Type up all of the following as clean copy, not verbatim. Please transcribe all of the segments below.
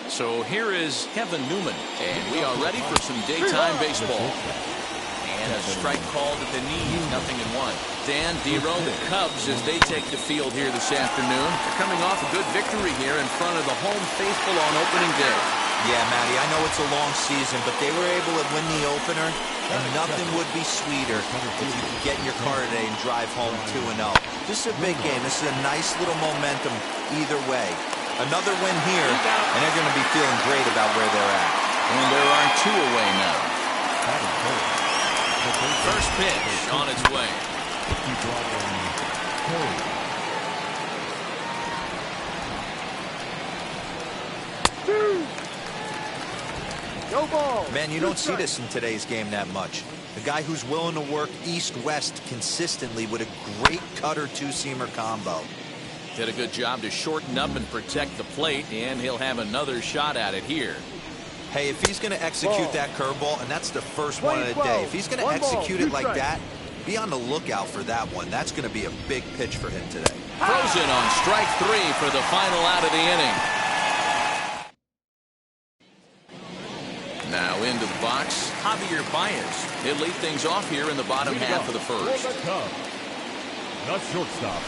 So here is Kevin Newman, and we are ready for some daytime baseball. And a strike called at the knees, 0-1. Dan Dero, the Cubs, as they take the field here this afternoon. They're coming off a good victory here in front of the home faithful on opening day. Yeah, Matty, I know it's a long season, but they were able to win the opener, and nothing would be sweeter if you could get in your car today and drive home 2-0. This is a big game. This is a nice little momentum either way. Another win here, and they're going to be feeling great about where they're at. And there are 2 away now. First pitch on its way. Go ball. Man, you don't see this in today's game that much. A guy who's willing to work east-west consistently with a great cutter two-seamer combo. Did a good job to shorten up and protect the plate, and he'll have another shot at it here. Hey, if he's going to execute that curveball, and that's the first one of the day, if he's going to execute it like that, be on the lookout for that one. That's going to be a big pitch for him today. Throws in on strike 3 for the final out of the inning. Now into the box, Javier Baez. He'll lead things off here in the bottom half of the first. Not shortstop.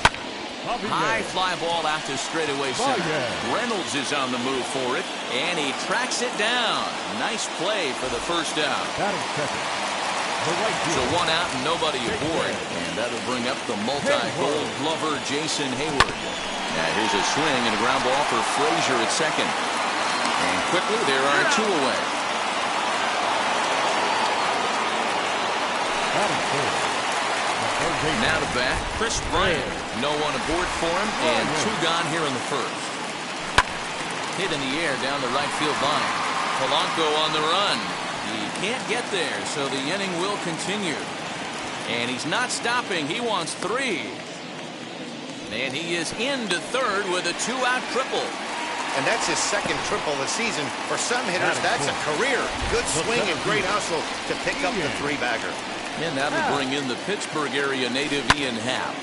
High fly ball out to straightaway center. Reynolds is on the move for it, and he tracks it down. Nice play for the first out. So 1 out and nobody aboard, and that'll bring up the multi-gold glover Jason Hayward. Now here's a swing and a ground ball for Frazier at second. And quickly there are 2 away. Now to bat, Chris Bryant. No one aboard for him, and 2 gone here in the first. Hit in the air down the right field line. Polanco on the run. He can't get there, so the inning will continue. And he's not stopping. He wants 3. And he is into third with a 2-out triple. And that's his second triple of the season. For some hitters, that's a career. Good swing and great hustle to pick up the 3-bagger. And that'll bring in the Pittsburgh area native Ian Happ.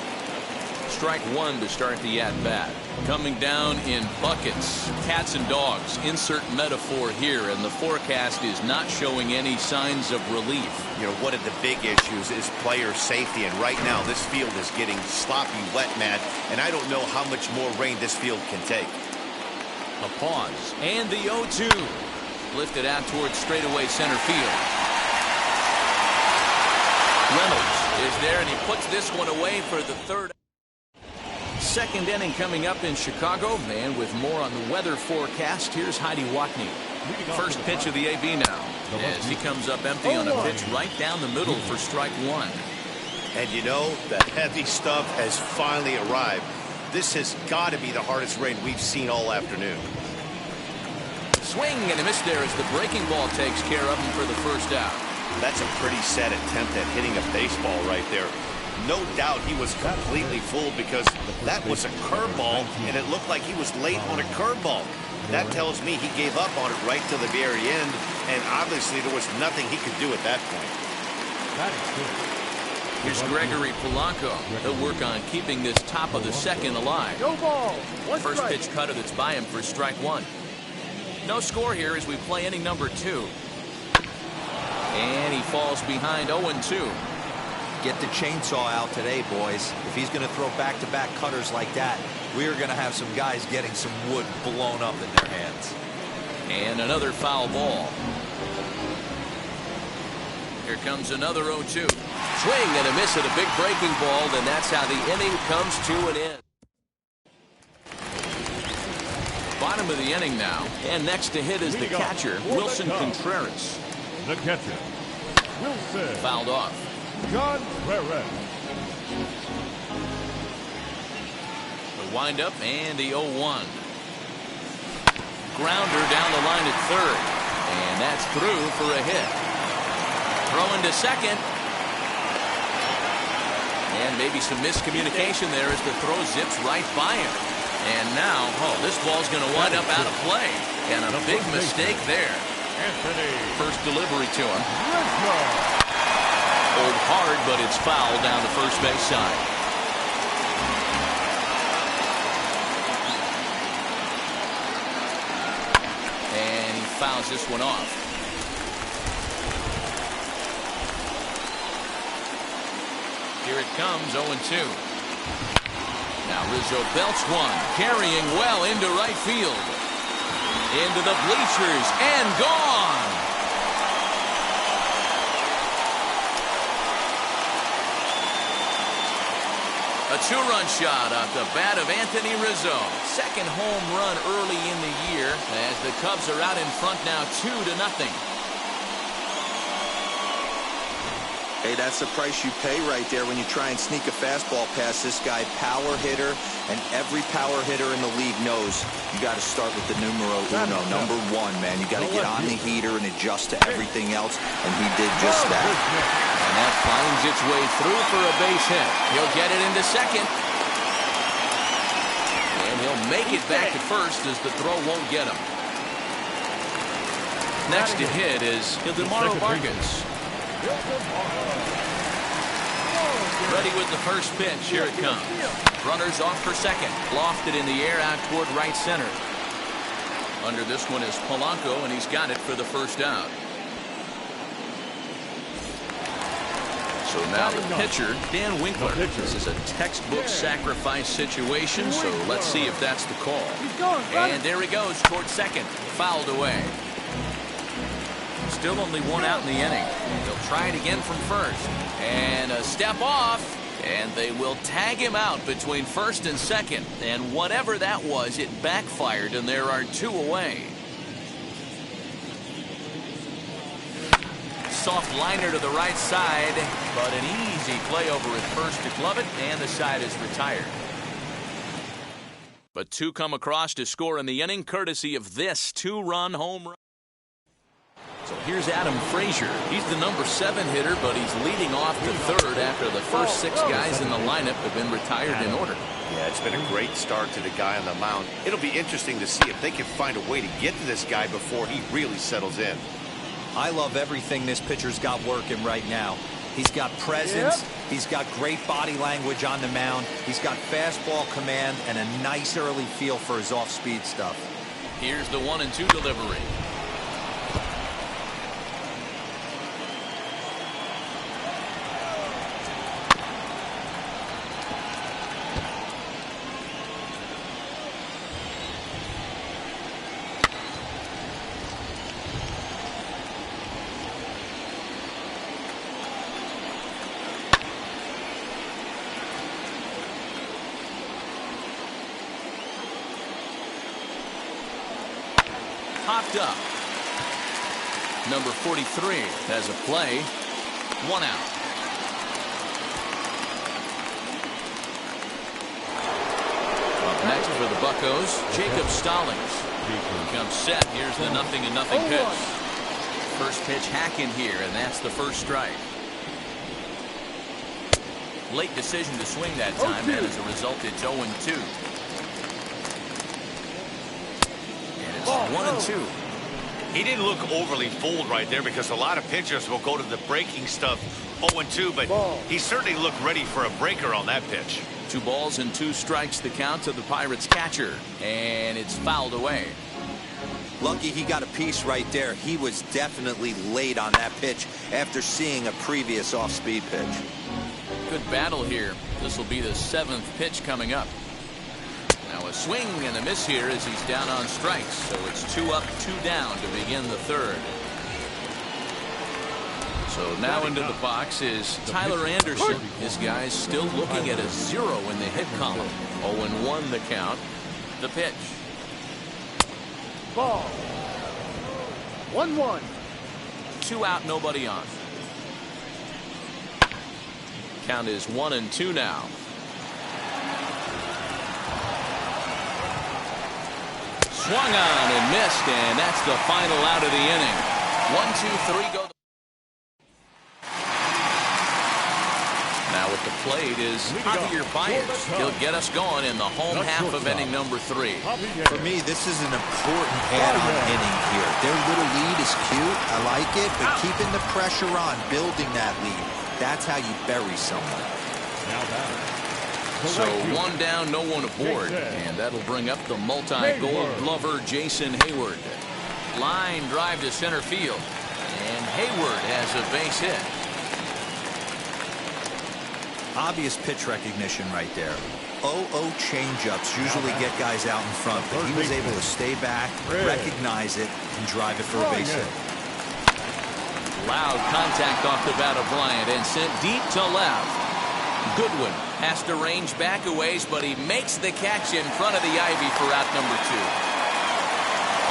Strike 1 to start the at-bat. Coming down in buckets, cats and dogs. Insert metaphor here, and the forecast is not showing any signs of relief. You know, one of the big issues is player safety, and right now this field is getting sloppy wet, Matt, and I don't know how much more rain this field can take. A pause, and the 0-2. Lifted out towards straightaway center field. Reynolds is there, and he puts this one away for the third. Second inning coming up in Chicago, and with more on the weather forecast, here's Heidi Watney. First pitch of the AB now, as he comes up empty on a pitch right down the middle for strike 1. And you know, the heavy stuff has finally arrived. This has got to be the hardest rain we've seen all afternoon. Swing and a miss there as the breaking ball takes care of him for the first out. That's a pretty sad attempt at hitting a baseball right there. No doubt he was completely fooled because that was a curveball, and it looked like he was late on a curveball. That tells me he gave up on it right to the very end, and obviously there was nothing he could do at that point. Here's Gregory Polanco. He'll work on keeping this top of the second alive. Go ball. First pitch cutter that's by him for strike 1. No score here as we play inning number 2. And he falls behind 0-2. Get the chainsaw out today, boys. If he's going to throw back-to-back cutters like that, we are going to have some guys getting some wood blown up in their hands. And another foul ball. Here comes another 0-2. Swing and a miss at a big breaking ball, and that's how the inning comes to an end. Bottom of the inning now, and next to hit is the catcher, Wilson Contreras. The catcher, Wilson. Fouled off. John Perez. The windup and the 0-1. Grounder down the line at third, and that's through for a hit. Throwing to second. And maybe some miscommunication there as the throw zips right by him. And now, this ball's going to wind up out of play. And a big mistake there. First delivery to him. Pulled hard, but it's foul down the first base side. fouls this one off. Here it comes, 0-2. Now Rizzo belts one, carrying well into right field. Into the bleachers and gone. A two-run shot off the bat of Anthony Rizzo. Second home run early in the year as the Cubs are out in front now 2-0. Hey, that's the price you pay right there when you try and sneak a fastball past this guy. Power hitter, and every power hitter in the league knows you got to start with the numero uno, number one, man. You got to get on the heater and adjust to everything else, and he did just that. And that finds its way through for a base hit. He'll get it into second. And he'll make it back to first as the throw won't get him. Next to hit is Ildemaro Vargas. Ready with the first pitch. Here it comes. Runners off for second. Lofted in the air out toward right center. Under this one is Polanco, and he's got it for the first out. So now the pitcher, Dan Winkler. This is a textbook sacrifice situation, so let's see if that's the call. And there he goes toward second. Fouled away. Still only one out in the inning. They'll try it again from first. And a step off. And they will tag him out between first and second. And whatever that was, it backfired, and there are two away. Soft liner to the right side, but an easy play over at first to glove it, and the side is retired. But two come across to score in the inning, courtesy of this two-run home run. So here's Adam Frazier. He's the number 7 hitter, but he's leading off to third after the first 6 guys in the lineup have been retired in order. Yeah, it's been a great start to the guy on the mound. It'll be interesting to see if they can find a way to get to this guy before he really settles in. I love everything this pitcher's got working right now. He's got presence. He's got great body language on the mound. He's got fastball command and a nice early feel for his off-speed stuff. Here's the 1-2 delivery. Popped up. Number 43 has a play. 1 out. Up next for the Buccos, Jacob Stallings. He comes set. Here's the 0-0 pitch. First pitch hack in here, and that's the first strike. Late decision to swing that time, and as a result, it's 0-2. 1-2. He didn't look overly fooled right there because a lot of pitchers will go to the breaking stuff 0-2, but he certainly looked ready for a breaker on that pitch. 2 balls and 2 strikes the count to the Pirates catcher, and it's fouled away. Lucky he got a piece right there. He was definitely late on that pitch after seeing a previous off-speed pitch. Good battle here. This will be the 7th pitch coming up. Now a swing and a miss here as he's down on strikes. So it's 2 up, 2 down to begin the third. So now into the box is Tyler Anderson. His guy's still looking at a 0 in the hit column. 0-1 the count. The pitch. Ball. 1-1. 2 out, nobody on. Count is 1-2 now. Swung on and missed, and that's the final out of the inning. 1, 2, 3 go. Now at the plate is Javier Baez. He'll get us going in the home half of inning number 3. For me, this is an important add-on inning here. Their little lead is cute. I like it, but keeping the pressure on, building that lead, that's how you bury someone. So 1 down, no one aboard, and that'll bring up the multi-gold glover Jason Hayward. Line drive to center field. And Hayward has a base hit. Obvious pitch recognition right there. 0-0 changeups usually get guys out in front, but he was able to stay back, recognize it, and drive it for a base hit. Loud contact off the bat of Bryant and sent deep to left. Goodwin has to range back a ways, but he makes the catch in front of the ivy for out number 2.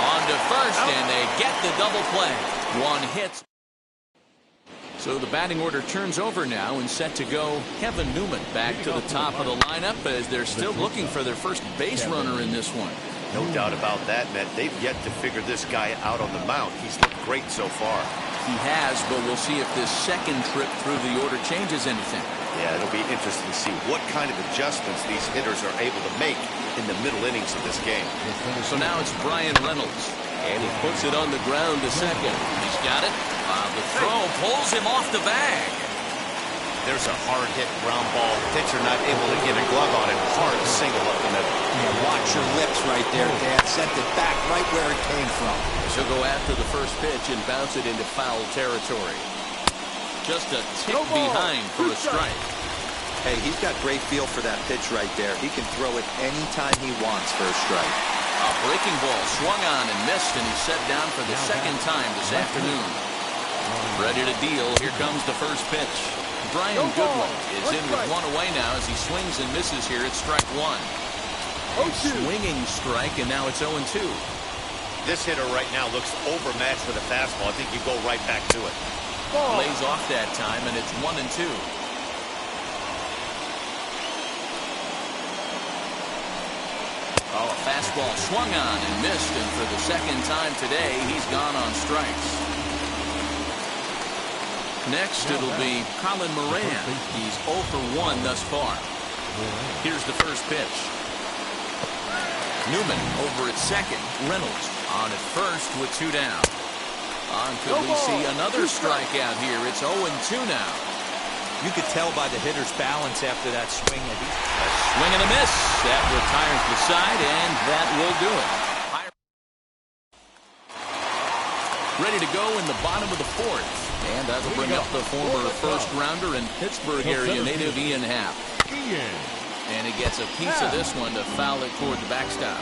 On to first, and they get the double play. One hit. So the batting order turns over now, and set to go Kevin Newman back to the top of the lineup as they're still looking for their first base runner in this one. No doubt about that, Matt. They've yet to figure this guy out on the mound. He's looked great so far. He has, but we'll see if this second trip through the order changes anything. Yeah, it'll be interesting to see what kind of adjustments these hitters are able to make in the middle innings of this game. So now it's Bryan Reynolds, and he puts it on the ground to second. He's got it. The throw pulls him off the bag. There's a hard hit ground ball. Pitcher not able to get a glove on it. Hard single up the middle. Yeah, watch your lips right there, Dan. Sent it back right where it came from. She'll go after the first pitch and bounce it into foul territory. Just a tick behind for a strike. Hey, he's got great feel for that pitch right there. He can throw it anytime he wants for a strike. A breaking ball swung on and missed, and he's set down for the second time this afternoon. Ready to deal. Here comes the first pitch. Brian Goodwin is in with one away now as he swings and misses here at strike 1. Swinging strike, and now it's 0-2. This hitter right now looks overmatched with a fastball. I think you go right back to it. Lays off that time, and it's 1-2. Oh, a fastball swung on and missed, and for the second time today, he's gone on strikes. Next, it'll be Colin Moran. He's 0 for 1 thus far. Here's the first pitch. Newman over at second. Reynolds on at first with 2 down. Could we see another strikeout here? It's 0-2 now. You could tell by the hitter's balance after that swing. A swing and a miss. That retires the side, and that will do it. Ready to go in the bottom of the 4th. And that'll bring up the former first-rounder and Pittsburgh area native Ian Happ. And he gets a piece of this one to foul it toward the backstop.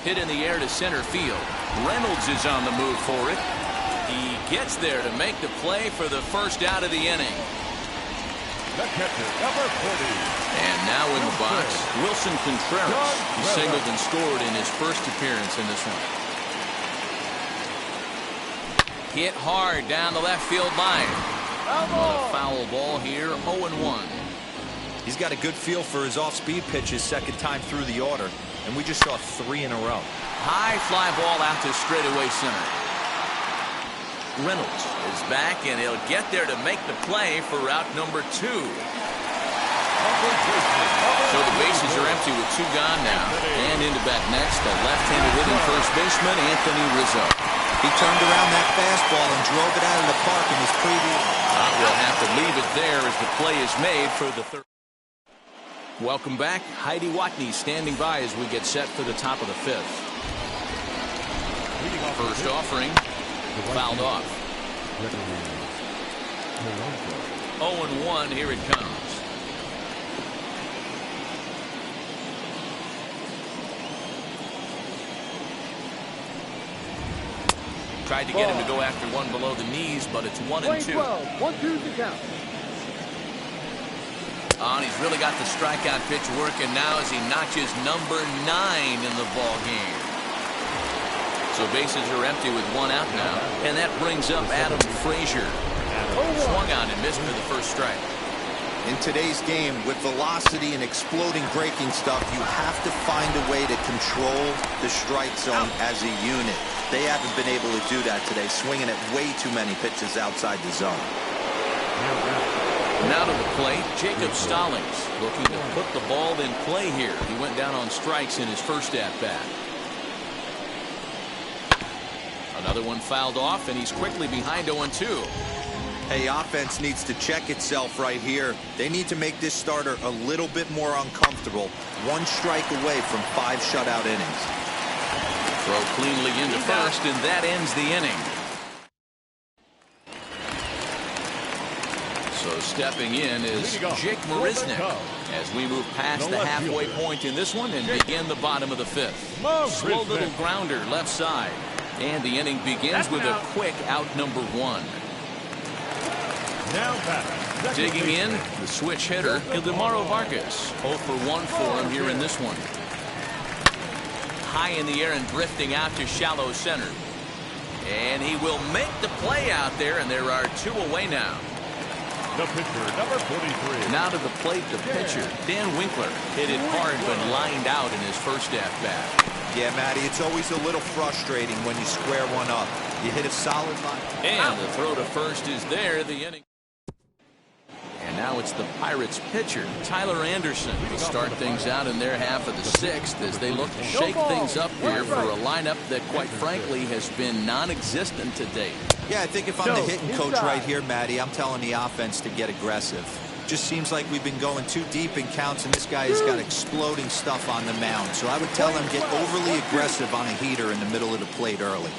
Hit in the air to center field. Reynolds is on the move for it. He gets there to make the play for the first out of the inning. The catcher, number 40. And now in the box, Wilson Contreras. He singled and scored in his first appearance in this one. Hit hard down the left field line. A foul ball here, 0-1. He's got a good feel for his off-speed pitches second time through the order, and we just saw 3 in a row. High fly ball out to straightaway center. Reynolds is back, and he'll get there to make the play for route number 2. So the bases are empty with 2 gone now. And into bat next, a left-handed hitting first baseman, Anthony Rizzo. He turned around that fastball and drove it out of the park in his previous. We'll have to leave it there as the play is made for the 3rd. Welcome back. Heidi Watney standing by as we get set for the top of the 5th. First offering. Fouled off. 0-1, here it comes. Tried to get him to go after one below the knees, but it's 1-2. 1-2 to count. And he's really got the strikeout pitch working now as he notches number 9 in the ball game. So bases are empty with 1 out now. And that brings up Adam Frazier. Swung on and missed for the first strike. In today's game, with velocity and exploding breaking stuff, you have to find a way to control the strike zone as a unit. They haven't been able to do that today, swinging at way too many pitches outside the zone. Now to the plate, Jacob Stallings looking to put the ball in play here. He went down on strikes in his first at-bat. Another one fouled off, and he's quickly behind 0-2. Hey, offense needs to check itself right here. They need to make this starter a little bit more uncomfortable. One strike away from 5 shutout innings. Throw cleanly into first, and that ends the inning. So stepping in is Jake Marisnick as we move past the halfway point in this one and begin the bottom of the 5th. Slow little grounder left side. And the inning begins with a quick out number 1. Digging in, the switch hitter, Ildemaro Vargas. 0 for 1 for him here in this one. High in the air and drifting out to shallow center. And he will make the play out there, and there are 2 away now. The pitcher, number 43. Now to the plate, the pitcher, Dan Winkler. Hit it hard but lined out in his first at-bat. Yeah, Matty, it's always a little frustrating when you square one up. You hit a solid line. And the throw to first is there, the inning. And now it's the Pirates pitcher, Tyler Anderson, will start things out in their half of the 6th as they look to shake things up here for a lineup that, quite frankly, has been non-existent to date. Yeah, I think if I'm the hitting coach right here, Matty, I'm telling the offense to get aggressive. Just seems like we've been going too deep in counts, and this guy has got exploding stuff on the mound. So I would tell him get overly aggressive on a heater in the middle of the plate early.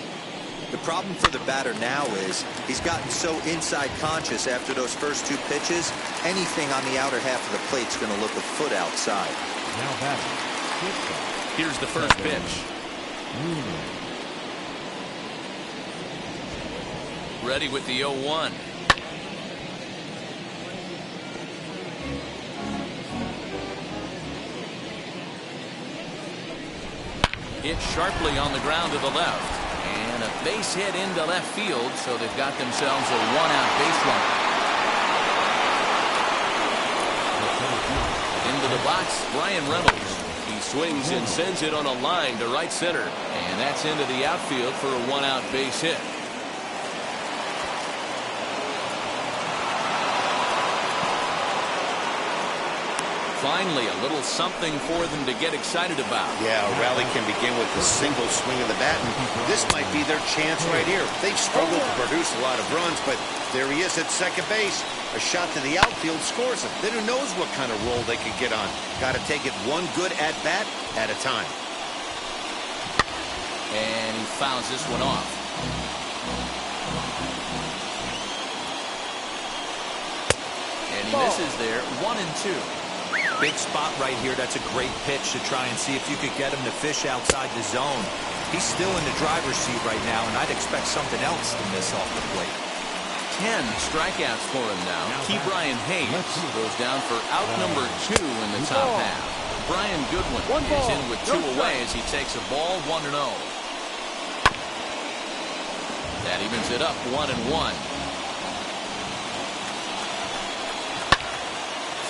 The problem for the batter now is he's gotten so inside conscious after those first 2 pitches, anything on the outer half of the plate's going to look a foot outside. Now batting. Here's the first pitch. Ready with the 0-1. Hit sharply on the ground to the left. And a base hit into left field, so they've got themselves a 1-out base runner. Into the box, Brian Reynolds. He swings and sends it on a line to right center. And that's into the outfield for a 1-out base hit. Finally, a little something for them to get excited about. Yeah, a rally can begin with a single swing of the bat, and this might be their chance right here. They've struggled to produce a lot of runs, but there he is at second base. A shot to the outfield scores him. Then who knows what kind of roll they could get on. Got to take it one good at-bat at a time. And he fouls this one off. And he misses there, 1-2. Big spot right here. That's a great pitch to try and see if you could get him to fish outside the zone. He's still in the driver's seat right now, and I'd expect something else to miss off the plate. 10 strikeouts for him now. Ke'Bryan Hayes goes down for out number 2 in the top half. Brian Goodwin is in with 2 away as he takes a ball, 1-0. That evens it up, 1-1.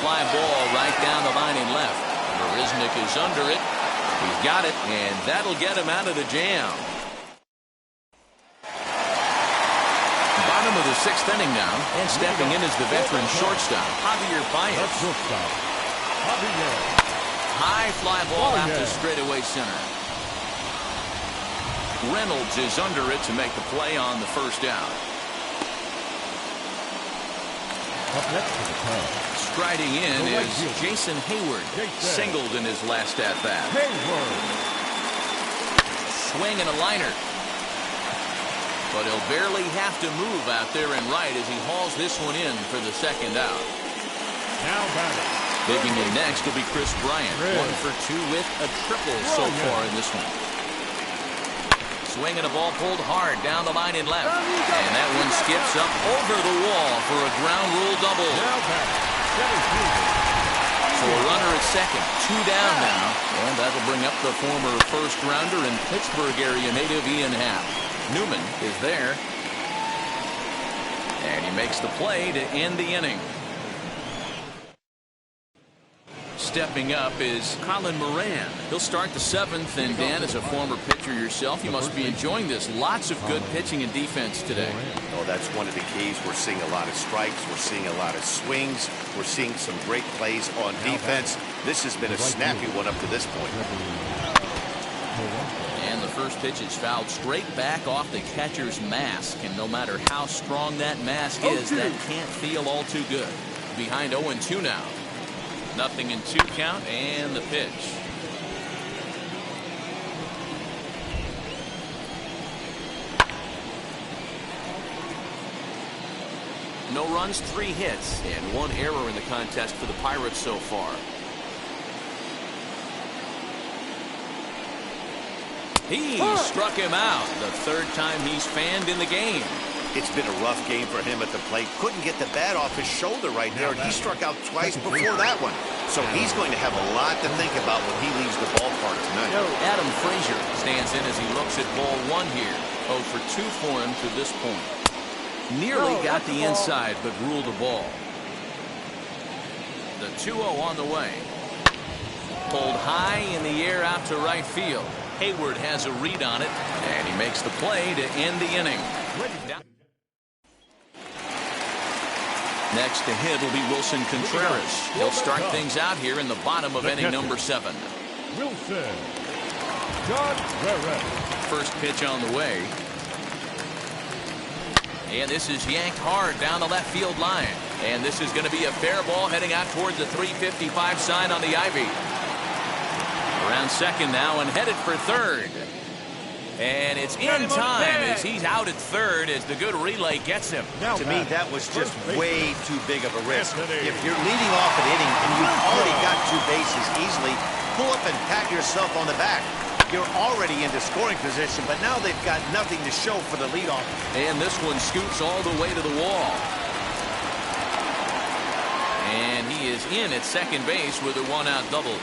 Fly ball right down the line and left. Marisnick is under it. He's got it, and that'll get him out of the jam. Bottom of the 6th inning now, and stepping in is the veteran shortstop, Javier Baez. High fly ball out to straightaway center. Reynolds is under it to make the play on the first out. Up next to the plate. Striding in is Jason Hayward, singled in his last at-bat. Swing and a liner. But he'll barely have to move out there and right as he hauls this one in for the second out. Now batting. Digging in next will be Chris Bryant. 1 for 2 with a triple so far in this one. Swing and a ball pulled hard down the line and left. And that one skips up over the wall for a ground rule double. So a runner at second, 2 down now. And that'll bring up the former first rounder and Pittsburgh area native Ian Happ. Newman is there. And he makes the play to end the inning. Stepping up is Colin Moran. He'll start the 7th, and Dan, as a former pitcher yourself, you must be enjoying this. Lots of good pitching and defense today. Oh, that's one of the keys. We're seeing a lot of strikes. We're seeing a lot of swings. We're seeing some great plays on defense. This has been a snappy one up to this point. And the first pitch is fouled straight back off the catcher's mask. And no matter how strong that mask is, that can't feel all too good. Behind 0-2 now. 0-2 count and the pitch. No runs, 3 hits, and 1 error in the contest for the Pirates so far. He struck him out. The 3rd time he's fanned in the game. It's been a rough game for him at the plate. Couldn't get the bat off his shoulder right there. He struck out twice before that one. So he's going to have a lot to think about when he leaves the ballpark tonight. Adam Frazier stands in as he looks at ball 1 here. 0 for 2 for him to this point. Nearly got the inside, but ruled a ball. The 2-0 on the way. Pulled high in the air out to right field. Hayward has a read on it, and he makes the play to end the inning. Next to hit will be Wilson Contreras. He'll start things out here in the bottom of inning number 7. Wilson Contreras. First pitch on the way. And this is yanked hard down the left field line. And this is going to be a fair ball heading out toward the 355 sign on the ivy. Around second now and headed for third. And it's in time as he's out at third as the good relay gets him. To me, that was just way too big of a risk. If you're leading off an inning and you've already got 2 bases easily, pull up and pat yourself on the back. You're already into scoring position, but now they've got nothing to show for the leadoff. And this one scoots all the way to the wall. And he is in at second base with a 1-out double.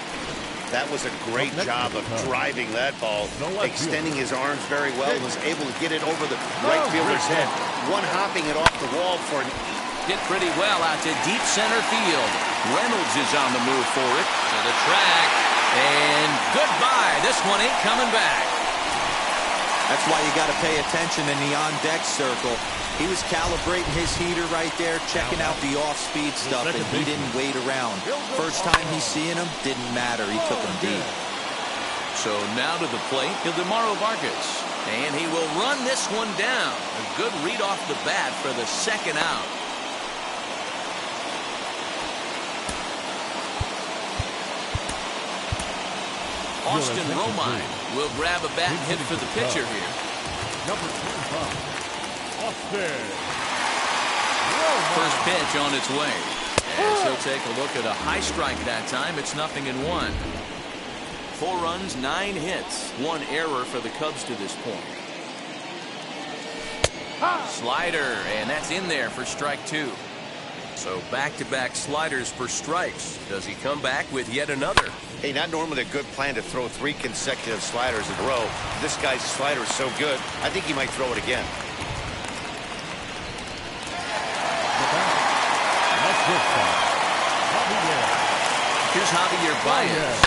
That was a great job of driving that ball, extending his arms very well, was able to get it over the right fielder's head, one-hopping it off the wall for an hit pretty well out to deep center field. Reynolds is on the move for it to the track, and goodbye. This one ain't coming back. That's why you got to pay attention in the on-deck circle. He was calibrating his heater right there, checking out the off-speed stuff, and he didn't wait around. First time he's seeing him, didn't matter. He took him deep. So now to the plate, Ildemaro Vargas. And he will run this one down. A good read off the bat for the 2nd out. Austin Romine will grab a bat and hit for the pitcher here. Number 25. First pitch on its way. As he'll take a look at a high strike that time. It's 0-1. 4 runs, 9 hits, 1 error for the Cubs to this point. Slider, and that's in there for strike 2. So back-to-back sliders for strikes. Does he come back with yet another? Hey, not normally a good plan to throw 3 consecutive sliders in a row. This guy's slider is so good, I think he might throw it again. Here's Javier Baez.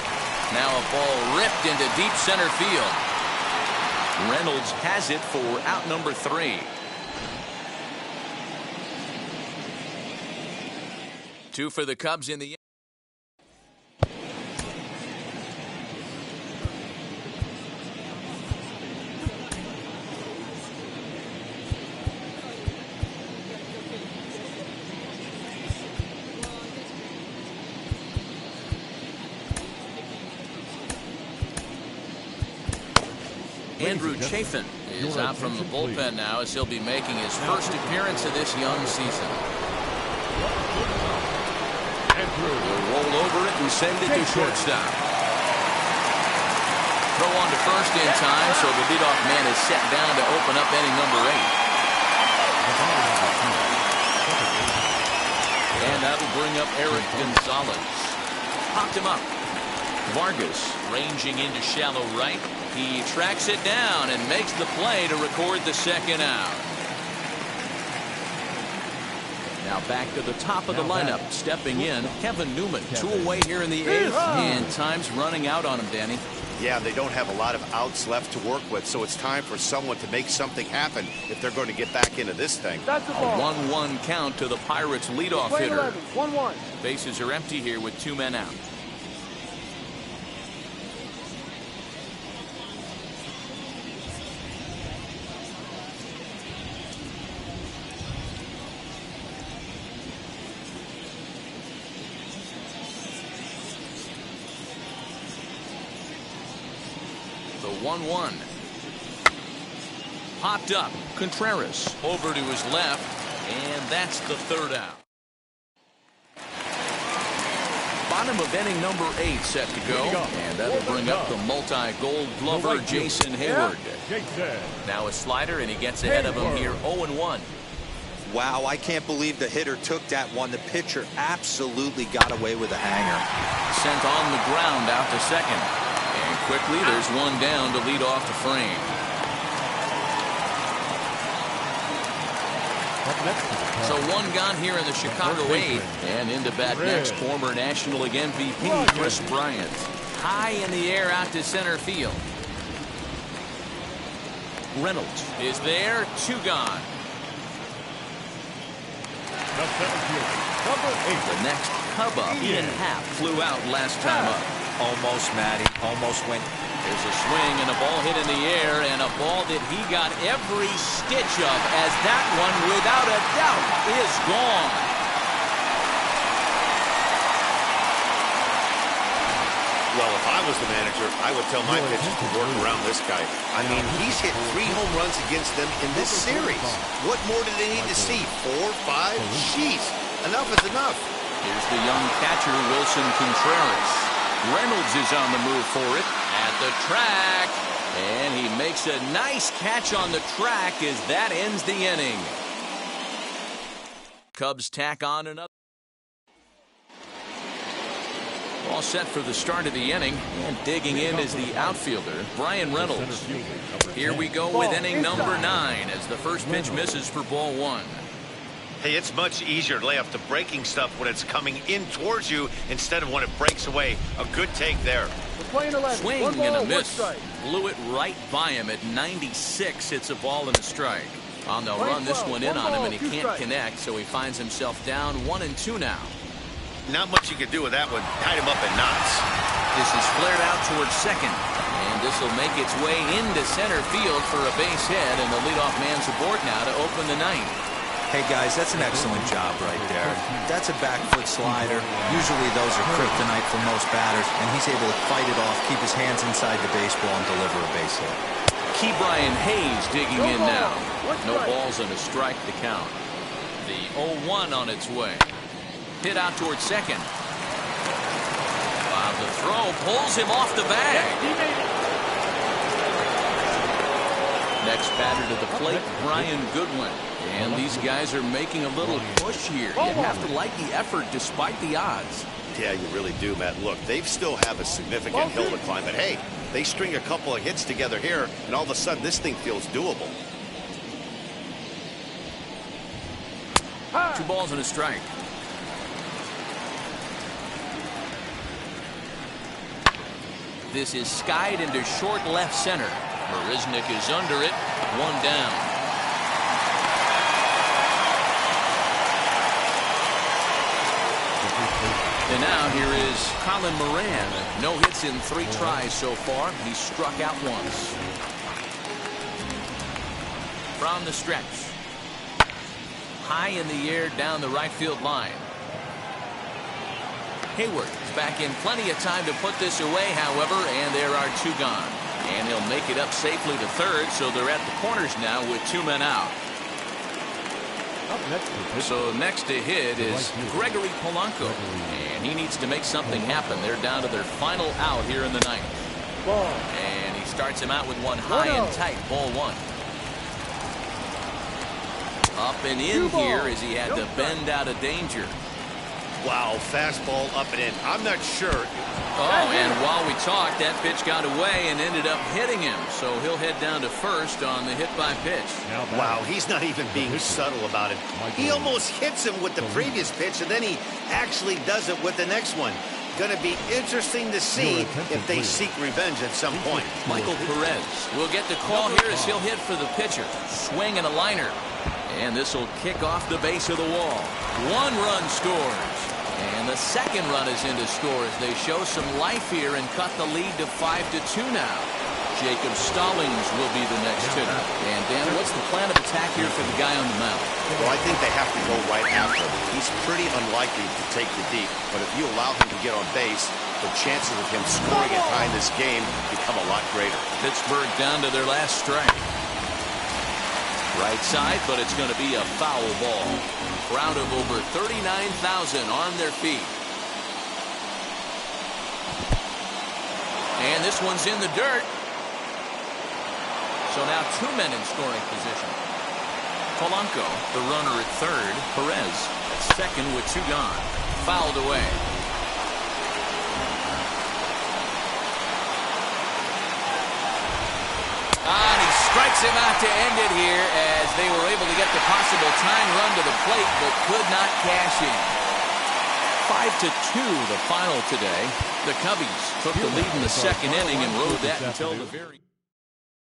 Now a ball ripped into deep center field. Reynolds has it for out number 3. 2 for the Cubs in the Andrew Chafin is out from the bullpen now as he'll be making his first appearance of this young season. He'll roll over it and send it to shortstop. Throw on to first in time, so the leadoff man is set down to open up inning number 8. And that'll bring up Eric Gonzalez. Popped him up. Vargas ranging into shallow right. He tracks it down and makes the play to record the 2nd out. Now back to the top of the lineup. Stepping in, Kevin Newman. 2 away here in the 8th, and time's running out on him, Danny. Yeah, they don't have a lot of outs left to work with, so it's time for someone to make something happen if they're going to get back into this thing. A 1-1 count to the Pirates' leadoff hitter. 1-1. Bases are empty here with 2 men out. The 1-1. Popped up. Contreras over to his left, and that's the third out. Bottom of inning number 8 set to go, and that'll bring up the multi-gold glover Jason Heyward. Now a slider, and he gets ahead of him here 0-1. Wow, I can't believe the hitter took that one. The pitcher absolutely got away with a hanger. Sent on the ground out to second, and quickly there's one down to lead off the frame. So one gone here in the Chicago 8, and into bat next, former National League MVP Kris Bryant. High in the air out to center field. Reynolds is there, 2 gone. The next Cub up, Ian Happ flew out last time up. Almost, Matty. Almost went. There's a swing and a ball hit in the air, and a ball that he got every stitch of, as that one, without a doubt, is gone. Well, if I was the manager, I would tell my pitchers to work around this guy. I mean, he's hit 3 home runs against them in this series. What more do they need to see? 4, 5? Jeez, enough is enough. Here's the young catcher, Wilson Contreras. Reynolds is on the move for it at the track, and he makes a nice catch on the track as that ends the inning. Cubs tack on another. All set for the start of the inning, and digging in is the outfielder, Bryan Reynolds. Here we go with inning number 9 as the first pitch misses for ball 1. Hey, it's much easier to lay off the breaking stuff when it's coming in towards you instead of when it breaks away. A good take there. Swing and a miss. Blew it right by him at 96. It's a ball and a strike. They'll run this one in on him, and he can't connect, so he finds himself down 1-2 now. Not much you can do with that one. Tied him up in knots. This is flared out towards second, and this will make its way into center field for a base hit, and the leadoff man's aboard now to open the 9th. Hey, guys, that's an excellent job right there. That's a back foot slider. Usually those are kryptonite for most batters, and he's able to fight it off, keep his hands inside the baseball, and deliver a base hit. Ke'Bryan Hayes digging in now. No balls and a strike to count. The 0-1 on its way. Hit out towards second. Wow, the throw pulls him off the bag. Next batter to the plate, Brian Goodwin. And these guys are making a little push here. You have to like the effort despite the odds. Yeah, you really do, Matt. Look, they still have a significant hill to climb, but hey, they string a couple of hits together here, and all of a sudden this thing feels doable. 2 balls and a strike. This is skied into short left center. Marisnick is under it. 1 down. And now here is Colin Moran. No hits in 3 tries so far. He's struck out once. From the stretch. High in the air down the right field line. Heyward is back in plenty of time to put this away, however, and there are 2 gone. And he'll make it up safely to third, so they're at the corners now with 2 men out. So next to hit is Gregory Polanco, and he needs to make something happen. They're down to their final out here in the 9th. And he starts him out with one high and tight, ball 1. Up and in here as he had to bend out of danger. Wow, fastball up and in. I'm not sure. Oh, and while we talked, that pitch got away and ended up hitting him. So he'll head down to first on the hit by pitch. Wow, he's not even being subtle about it. He almost hits him with the previous pitch, and then he actually does it with the next one. Going to be interesting to see if they seek revenge at some point. Michael Perez will get the call here as he'll hit for the pitcher. Swing and a liner. And this will kick off the base of the wall. 1 run scores. And the second run is into scores. They show some life here and cut the lead to 5-2 now. Jacob Stallings will be the next hitter. And Dan, what's the plan of attack here for the guy on the mound? Well, I think they have to go right after him. He's pretty unlikely to take the deep, but if you allow him to get on base, the chances of him scoring and tying this game become a lot greater. Pittsburgh down to their last strike. Right side, but it's going to be a foul ball. Crowd of over 39,000 on their feet. And this one's in the dirt. So now 2 men in scoring position. Polanco, the runner at third. Perez at second with 2 gone. Fouled away. And he strikes him out to end it here as they were able to get the possible tying run to the plate but could not cash in. 5-2 the final today. The Cubbies took the lead in the second inning and rode that until the very